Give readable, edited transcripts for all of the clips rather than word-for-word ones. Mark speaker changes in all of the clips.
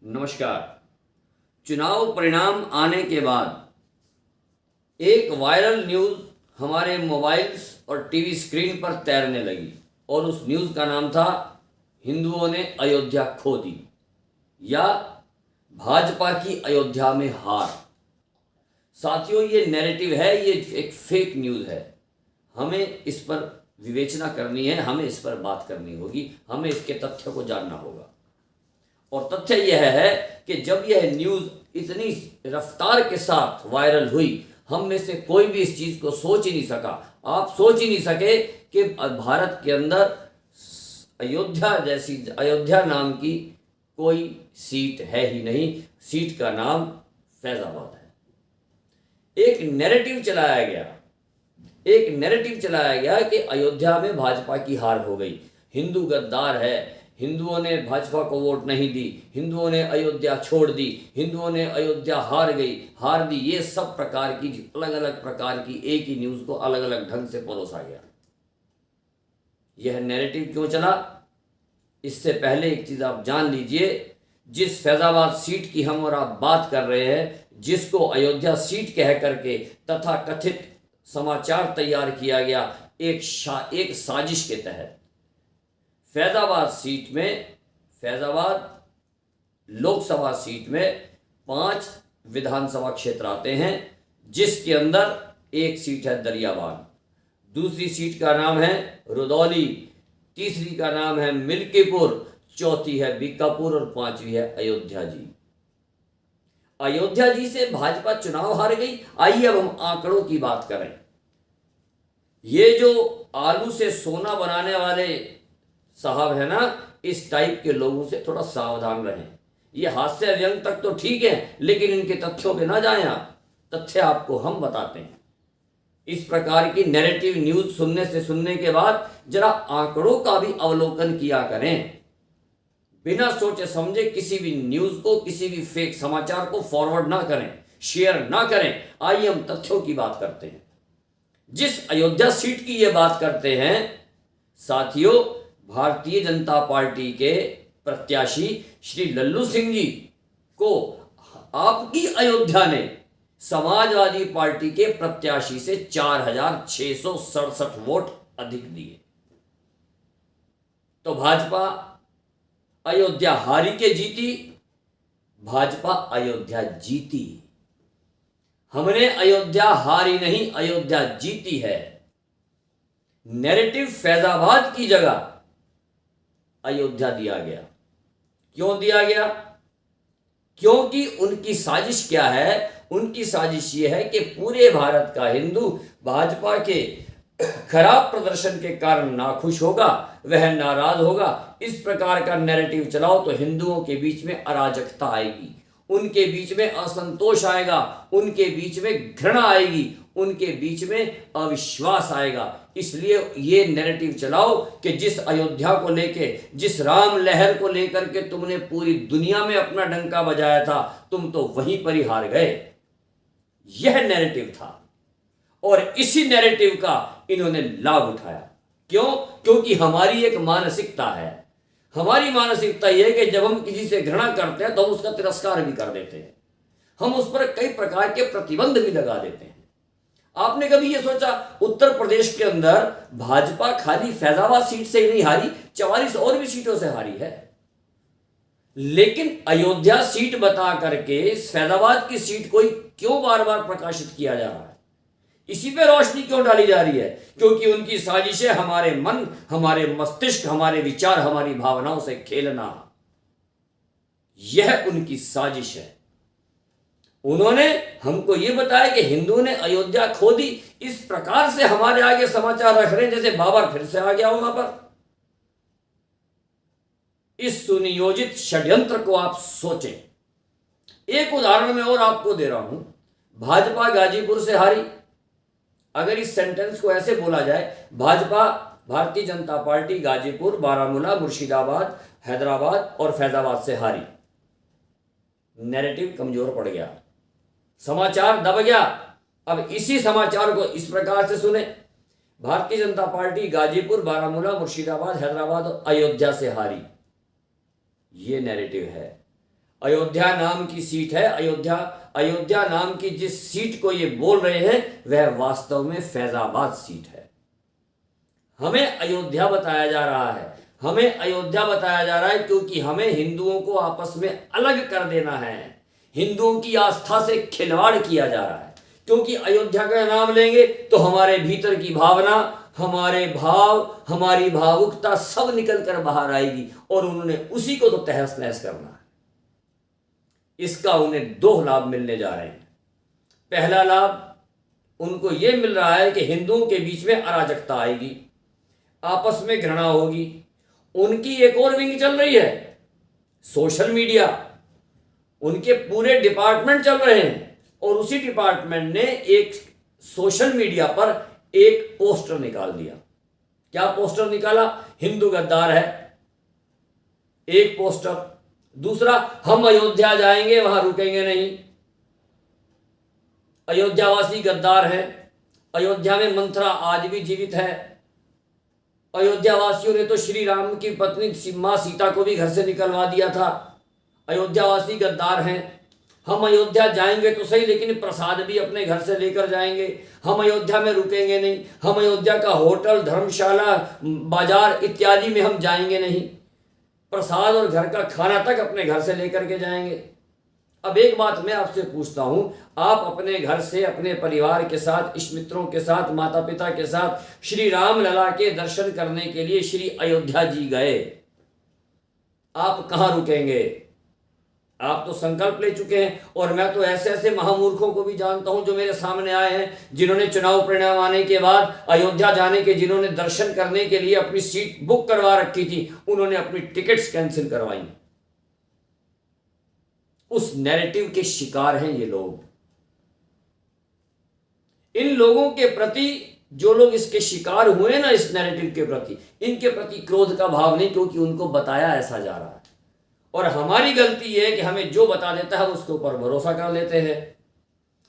Speaker 1: नमस्कार। चुनाव परिणाम आने के बाद एक वायरल न्यूज़ हमारे मोबाइल्स और टीवी स्क्रीन पर तैरने लगी और उस न्यूज़ का नाम था हिंदुओं ने अयोध्या खो दी या भाजपा की अयोध्या में हार। साथियों, ये नैरेटिव है, ये एक फेक न्यूज़ है। हमें इस पर विवेचना करनी है, हमें इस पर बात करनी होगी, हमें इसके तथ्य को जानना होगा। और तथ्य यह है कि जब यह न्यूज़ इतनी रफ्तार के साथ वायरल हुई, हम में से कोई भी इस चीज़ को सोच ही नहीं सका। आप सोच ही नहीं सके कि भारत के अंदर अयोध्या नाम की कोई सीट है ही नहीं। सीट का नाम फैजाबाद है। एक नैरेटिव चलाया गया कि अयोध्या में भाजपा की हार हो गई, हिंदू गद्दार है, हिंदुओं ने भाजपा को वोट नहीं दी, हिंदुओं ने अयोध्या छोड़ दी, हिंदुओं ने अयोध्या हार दी। ये सब प्रकार की अलग अलग प्रकार की एक ही न्यूज़ को अलग अलग ढंग से परोसा गया। यह नैरेटिव क्यों चला? इससे पहले एक चीज़ आप जान लीजिए, जिस फैजाबाद सीट की हम और आप बात कर रहे हैं, जिसको अयोध्या सीट कह करके तथा कथित समाचार तैयार किया गया एक साजिश के तहत, फैजाबाद लोकसभा सीट में 5 विधानसभा क्षेत्र आते हैं, जिसके अंदर एक सीट है दरियाबाद, दूसरी सीट का नाम है रुदौली, तीसरी का नाम है मिल्कीपुर, चौथी है बीकापुर और 5वीं है अयोध्या जी। अयोध्या जी से भाजपा चुनाव हार गई। आइए अब हम आंकड़ों की बात करें। ये जो आलू से सोना बनाने वाले साहब है ना, इस टाइप के लोगों से थोड़ा सावधान रहें। ये हास्य व्यंग तक तो ठीक है, लेकिन इनके तथ्यों पे ना जाएं आप। तथ्य आपको हम बताते हैं। इस प्रकार की नैरेटिव न्यूज़ सुनने के बाद जरा आंकड़ों का भी अवलोकन किया करें। बिना सोचे समझे किसी भी न्यूज़ को, किसी भी फेक समाचार को फॉरवर्ड ना करें, शेयर ना करें। आइए हम तथ्यों की बात करते हैं। जिस अयोध्या सीट की ये बात करते हैं साथियों, भारतीय जनता पार्टी के प्रत्याशी श्री लल्लू सिंह जी को आपकी अयोध्या ने समाजवादी पार्टी के प्रत्याशी से 4,667 वोट अधिक दिए। तो भाजपा अयोध्या हारी के जीती, भाजपा अयोध्या जीती। हमने अयोध्या हारी नहीं, अयोध्या जीती है। नैरेटिव फैजाबाद की जगह अयोध्या दिया गया। क्यों दिया गया? क्योंकि उनकी साजिश क्या है? उनकी साजिश यह है कि पूरे भारत का हिंदू भाजपा के खराब प्रदर्शन के कारण नाखुश होगा, वह नाराज होगा। इस प्रकार का नैरेटिव चलाओ तो हिंदुओं के बीच में अराजकता आएगी, उनके बीच में असंतोष आएगा, उनके बीच में घृणा आएगी, उनके बीच में अविश्वास आएगा। इसलिए ये नैरेटिव चलाओ कि जिस अयोध्या को लेके, जिस राम लहर को लेकर के तुमने पूरी दुनिया में अपना डंका बजाया था, तुम तो वहीं पर ही हार गए। यह नैरेटिव था और इसी नैरेटिव का इन्होंने लाभ उठाया। क्यों? क्योंकि हमारी एक मानसिकता है। हमारी मानसिकता यह है कि जब हम किसी से घृणा करते हैं तो हम उसका तिरस्कार भी कर देते हैं, हम उस पर कई प्रकार के प्रतिबंध भी लगा देते हैं। आपने कभी यह सोचा, उत्तर प्रदेश के अंदर भाजपा खाली फैजाबाद सीट से ही नहीं हारी, 44 और भी सीटों से हारी है। लेकिन अयोध्या सीट बता करके इस फैजाबाद की सीट को क्यों बार बार प्रकाशित किया जा रहा है? इसी पे रोशनी क्यों डाली जा रही है? क्योंकि उनकी साजिश है हमारे मन, हमारे मस्तिष्क, हमारे विचार, हमारी भावनाओं से खेलना। यह उनकी साजिश है। उन्होंने हमको यह बताया कि हिंदुओं ने अयोध्या खो दी। इस प्रकार से हमारे आगे समाचार रख रहे हैं जैसे बाबर फिर से आ गया वहां पर। इस सुनियोजित षड्यंत्र को आप सोचें। एक उदाहरण मैं और आपको दे रहा हूं। भाजपा गाजीपुर से हारी। अगर इस सेंटेंस को ऐसे बोला जाए, भाजपा, भारतीय जनता पार्टी गाजीपुर, बारामूला, मुर्शिदाबाद, हैदराबाद और फैजाबाद से हारी। नैरेटिव कमजोर पड़ गया, समाचार दब गया। अब इसी समाचार को इस प्रकार से सुने, भारतीय जनता पार्टी गाजीपुर, बारामूला, मुर्शिदाबाद, हैदराबाद और अयोध्या से हारी। ये नैरेटिव है। अयोध्या नाम की सीट है। अयोध्या नाम की जिस सीट को ये बोल रहे हैं वह वास्तव में फैजाबाद सीट है। हमें अयोध्या बताया जा रहा है, हमें अयोध्या बताया जा रहा है क्योंकि हमें हिंदुओं को आपस में अलग कर देना है, हिंदुओं की आस्था से खिलवाड़ किया जा रहा है। क्योंकि अयोध्या का नाम लेंगे तो हमारे भीतर की भावना, हमारे भाव, हमारी भावुकता सब निकल कर बाहर आएगी और उन्होंने उसी को तो तहस नहस करना है। इसका उन्हें दो लाभ मिलने जा रहे हैं। पहला लाभ उनको यह मिल रहा है कि हिंदुओं के बीच में अराजकता आएगी, आपस में घृणा होगी। उनकी एक और विंग चल रही है, सोशल मीडिया। उनके पूरे डिपार्टमेंट चल रहे हैं और उसी डिपार्टमेंट ने एक सोशल मीडिया पर एक पोस्टर निकाल दिया। क्या पोस्टर निकाला? हिंदू गद्दार है, एक पोस्टर। दूसरा, हम अयोध्या जाएंगे, वहां रुकेंगे नहीं, अयोध्यावासी गद्दार हैं। अयोध्या में मंथरा आज भी जीवित है। अयोध्यावासियों ने तो श्री राम की पत्नी मां सीता को भी घर से निकलवा दिया था। अयोध्यावासी गद्दार हैं। हम अयोध्या जाएंगे तो सही, लेकिन प्रसाद भी अपने घर से लेकर जाएंगे। हम अयोध्या में रुकेंगे नहीं, हम अयोध्या का होटल, धर्मशाला, बाजार इत्यादि में हम जाएंगे नहीं। प्रसाद और घर का खाना तक अपने घर से लेकर के जाएंगे। अब एक बात मैं आपसे पूछता हूं, आप अपने घर से, अपने परिवार के साथ, इष्ट मित्रों के साथ, माता पिता के साथ श्री राम लला के दर्शन करने के लिए श्री अयोध्या जी गए, आप कहां रुकेंगे? आप तो संकल्प ले चुके हैं। और मैं तो ऐसे ऐसे महामूर्खों को भी जानता हूं जो मेरे सामने आए हैं, जिन्होंने चुनाव परिणाम आने के बाद अयोध्या जाने के, जिन्होंने दर्शन करने के लिए अपनी सीट बुक करवा रखी थी, उन्होंने अपनी टिकट्स कैंसिल करवाई। उस नैरेटिव के शिकार हैं ये लोग। इन लोगों के प्रति, जो लोग इसके शिकार हुए ना, इस नैरेटिव के प्रति, इनके प्रति क्रोध का भाव नहीं, क्योंकि उनको बताया ऐसा जा रहा है। और हमारी गलती यह है कि हमें जो बता देता है उसके ऊपर भरोसा कर लेते हैं।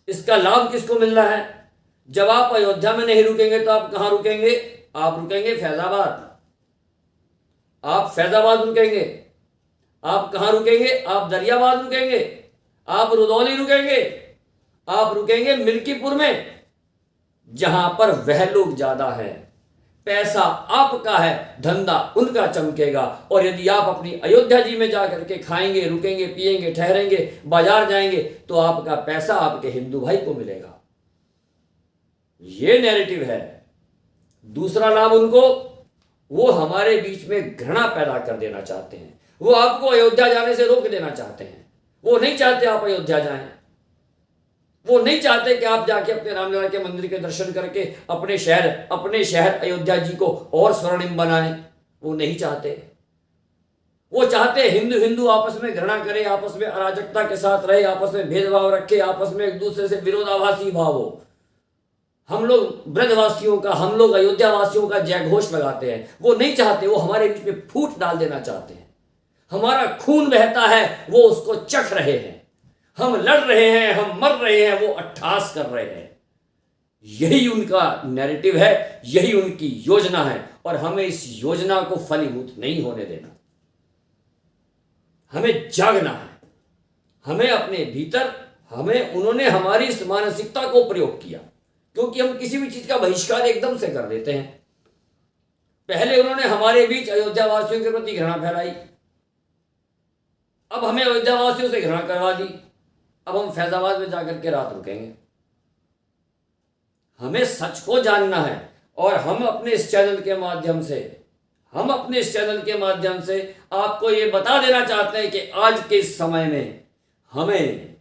Speaker 1: इसका लाभ किसको मिल रहा है? जब आप अयोध्या में नहीं रुकेंगे तो आप कहां रुकेंगे? आप रुकेंगे फैजाबाद। आप फैजाबाद रुकेंगे। आप कहां रुकेंगे? आप दरियाबाद रुकेंगे, आप रुदौली रुकेंगे, आप रुकेंगे मिल्कीपुर में, जहां पर वह लोग ज्यादा हैं। पैसा आपका है, धंधा उनका चमकेगा। और यदि आप अपनी अयोध्या जी में जाकर के खाएंगे, रुकेंगे, पिएंगे, ठहरेंगे, बाजार जाएंगे, तो आपका पैसा आपके हिंदू भाई को मिलेगा। यह नैरेटिव है। दूसरा लाभ उनको, वो हमारे बीच में घृणा पैदा कर देना चाहते हैं। वो आपको अयोध्या जाने से रोक देना चाहते हैं। वो नहीं चाहते आप अयोध्या जाएं। वो नहीं चाहते कि आप जाके अपने रामलला के मंदिर के दर्शन करके अपने शहर अयोध्या जी को और स्वर्णिम बनाएं। वो नहीं चाहते। वो चाहते हिंदू हिंदू आपस में घृणा करे, आपस में अराजकता के साथ रहे, आपस में भेदभाव रखे, आपस में एक दूसरे से विरोधाभासी भाव हो। हम लोग ब्रजवासियों का, हम लोग अयोध्या वासियों का जय घोष लगाते हैं। वो नहीं चाहते। वो हमारे बीच में फूट डाल देना चाहते हैं। हमारा खून बहता है, वो उसको चख रहे हैं। हम लड़ रहे हैं, हम मर रहे हैं, वो अट्ठास कर रहे हैं। यही उनका नैरेटिव है, यही उनकी योजना है। और हमें इस योजना को फलीभूत नहीं होने देना। हमें जागना है। हमें अपने भीतर, उन्होंने हमारी इस मानसिकता को प्रयोग किया, क्योंकि हम किसी भी चीज का बहिष्कार एकदम से कर देते हैं। पहले उन्होंने हमारे बीच अयोध्या वासियों के प्रति घृणा फैलाई, अब हमें अयोध्या वासियों से घृणा करवा दी। अब हम फैजाबाद में जाकर के रात रुकेंगे। हमें सच को जानना है और हम अपने इस चैनल के माध्यम से आपको ये बता देना चाहते हैं कि आज के इस समय में हमें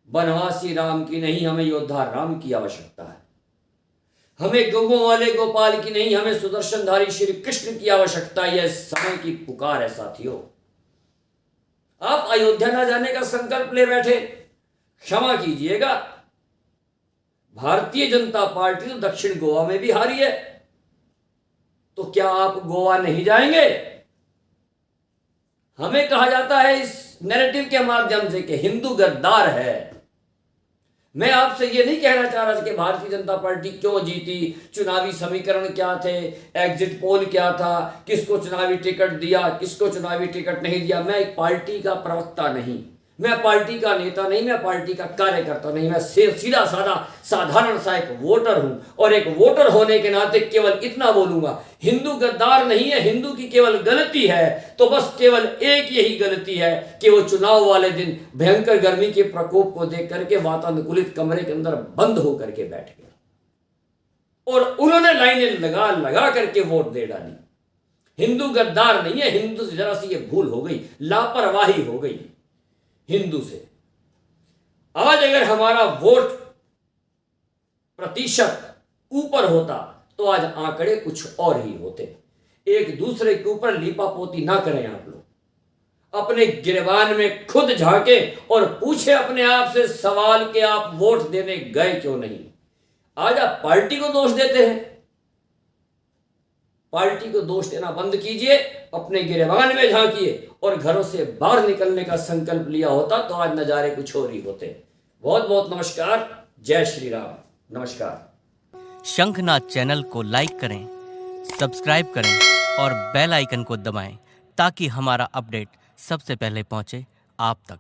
Speaker 1: बनवासी राम की नहीं, हमें योद्धा राम की आवश्यकता है। हमें गौओं वाले गोपाल की नहीं, हमें सुदर्शनधारी श्री कृष्ण की आवश्यकता। यह समय की पुकार है साथियों। आप अयोध्या न जाने का संकल्प ले बैठे, क्षमा कीजिएगा, भारतीय जनता पार्टी तो दक्षिण गोवा में भी हारी है, तो क्या आप गोवा नहीं जाएंगे? हमें कहा जाता है इस नैरेटिव के माध्यम से कि हिंदू गद्दार है। मैं आपसे ये नहीं कहना चाह रहा कि भारतीय जनता पार्टी क्यों जीती, चुनावी समीकरण क्या थे, एग्जिट पोल क्या था, किसको चुनावी टिकट दिया, किसको चुनावी टिकट नहीं दिया। मैं एक पार्टी का प्रवक्ता नहीं, मैं पार्टी का नेता नहीं, मैं पार्टी का कार्यकर्ता नहीं, मैं सीधा साधा साधारण सा एक वोटर हूं। और एक वोटर होने के नाते केवल इतना बोलूंगा, हिंदू गद्दार नहीं है, हिंदू की केवल गलती है तो बस केवल एक यही गलती है कि वो चुनाव वाले दिन भयंकर गर्मी के प्रकोप को देख करके वातानुकूलित कमरे के अंदर बंद होकर के बैठ गया और उन्होंने लाइनें लगा लगा करके वोट दे डाली। हिंदू गद्दार नहीं है, हिंदू से जरा सी ये भूल हो गई, लापरवाही हो गई हिंदू से। आज अगर हमारा वोट प्रतिशत ऊपर होता तो आज आंकड़े कुछ और ही होते। एक दूसरे के ऊपर लीपापोती ना करें आप लोग, अपने गिरबान में खुद झांके और पूछे अपने आप से सवाल कि आप वोट देने गए क्यों नहीं। आज आप पार्टी को दोष देते हैं, पार्टी को दोष देना बंद कीजिए, अपने गिरबान में झांकिए और घरों से बाहर निकलने का संकल्प लिया होता तो आज नजारे कुछ और ही होते। बहुत बहुत नमस्कार, जय श्री राम, नमस्कार।
Speaker 2: शंखनाद चैनल को लाइक करें, सब्सक्राइब करें और बेल आइकन को दबाएं ताकि हमारा अपडेट सबसे पहले पहुंचे आप तक।